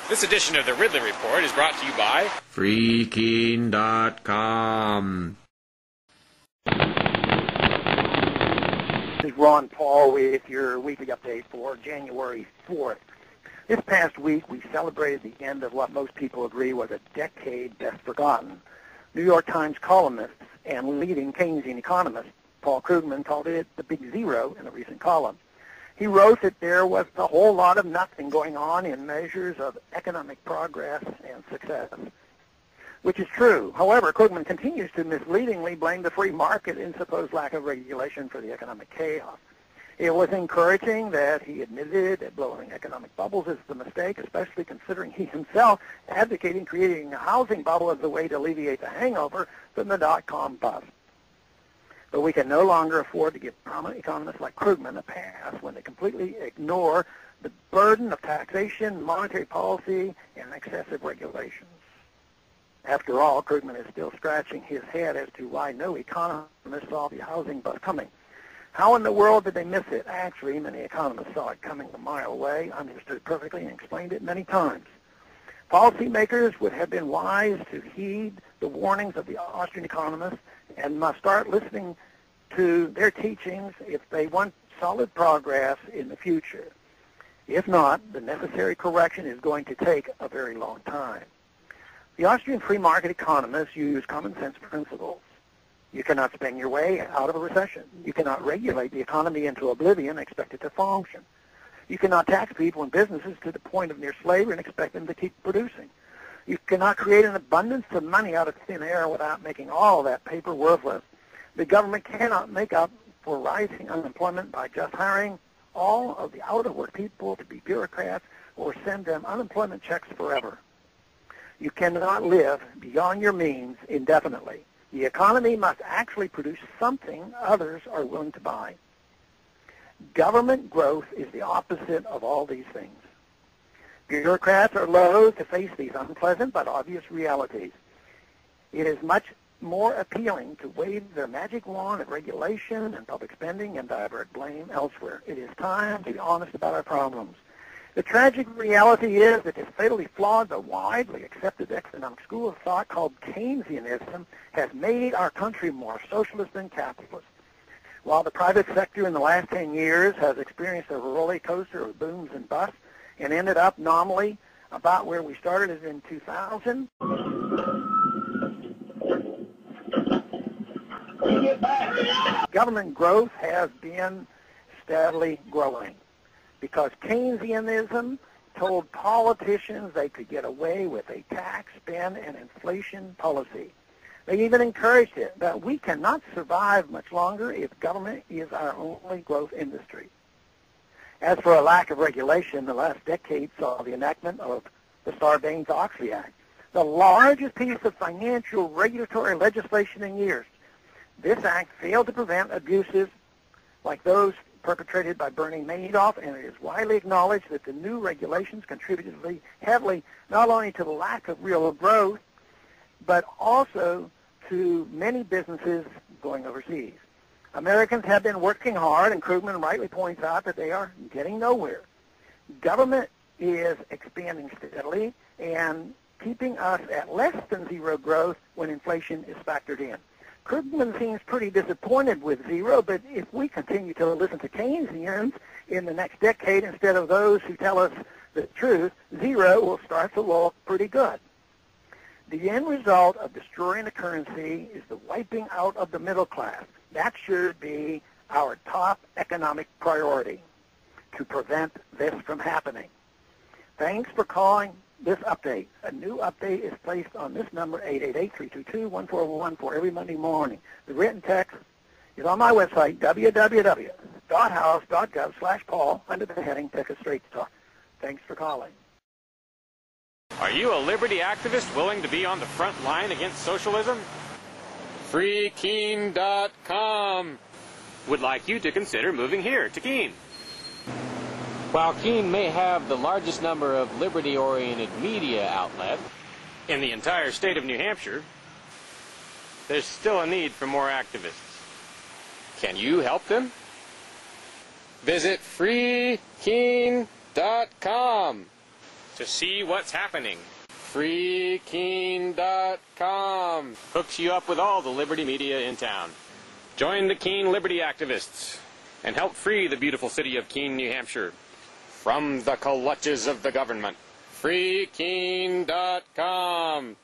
This edition of the Ridley Report is brought to you by freekeene.com. This is Ron Paul with your weekly update for January 4th. This past week, we celebrated the end of what most people agree was a decade best forgotten. New York Times columnist and leading Keynesian economist Paul Krugman called it the Big Zero in a recent column. He wrote that there was a whole lot of nothing going on in measures of economic progress and success, which is true. However, Krugman continues to misleadingly blame the free market in supposed lack of regulation for the economic chaos. It was encouraging that he admitted that blowing economic bubbles is the mistake, especially considering he himself advocating creating a housing bubble as the way to alleviate the hangover from the dot-com bust. But we can no longer afford to give prominent economists like Krugman a pass when they completely ignore the burden of taxation, monetary policy, and excessive regulations. After all, Krugman is still scratching his head as to why no economist saw the housing bust coming. How in the world did they miss it? Actually, many economists saw it coming a mile away, understood perfectly, and explained it many times. Policymakers would have been wise to heed the warnings of the Austrian economists and must start listening to their teachings if they want solid progress in the future. If not, the necessary correction is going to take a very long time. The Austrian free market economists use common sense principles. You cannot spend your way out of a recession. You cannot regulate the economy into oblivion and expect it to function. You cannot tax people and businesses to the point of near slavery and expect them to keep producing. You cannot create an abundance of money out of thin air without making all of that paper worthless. The government cannot make up for rising unemployment by just hiring all of the out-of-work people to be bureaucrats or send them unemployment checks forever. You cannot live beyond your means indefinitely. The economy must actually produce something others are willing to buy. Government growth is the opposite of all these things. Bureaucrats are loath to face these unpleasant but obvious realities. It is much more appealing to wave their magic wand of regulation and public spending and divert blame elsewhere. It is time to be honest about our problems. The tragic reality is that this fatally flawed but widely accepted economic school of thought called Keynesianism has made our country more socialist than capitalist. While the private sector in the last 10 years has experienced a roller coaster of booms and busts and ended up nominally about where we started in 2000, government growth has been steadily growing because Keynesianism told politicians they could get away with a tax, spend, and inflation policy. They even encouraged it, but we cannot survive much longer if government is our only growth industry. As for a lack of regulation, the last decade saw the enactment of the Sarbanes-Oxley Act, the largest piece of financial regulatory legislation in years. This act failed to prevent abuses like those perpetrated by Bernie Madoff, and it is widely acknowledged that the new regulations contributed heavily not only to the lack of real growth, but also to many businesses going overseas. Americans have been working hard, and Krugman rightly points out that they are getting nowhere. Government is expanding steadily and keeping us at less than zero growth when inflation is factored in. Krugman seems pretty disappointed with zero, but if we continue to listen to Keynesians in the next decade instead of those who tell us the truth, zero will start to look pretty good. The end result of destroying the currency is the wiping out of the middle class. That should be our top economic priority, to prevent this from happening. Thanks for calling this update. A new update is placed on this number, 888-322-1414, every Monday morning. The written text is on my website, www.house.gov/Paul, under the heading Texas Straight Talk. Thanks for calling. Are you a liberty activist willing to be on the front line against socialism? freekeene.com would like you to consider moving here to Keene. While Keene may have the largest number of liberty-oriented media outlets in the entire state of New Hampshire, there's still a need for more activists. Can you help them? Visit freekeene.com. to see what's happening. FreeKeene.com hooks you up with all the liberty media in town. Join the Keene liberty activists and help free the beautiful city of Keene, New Hampshire from the clutches of the government. FreeKeene.com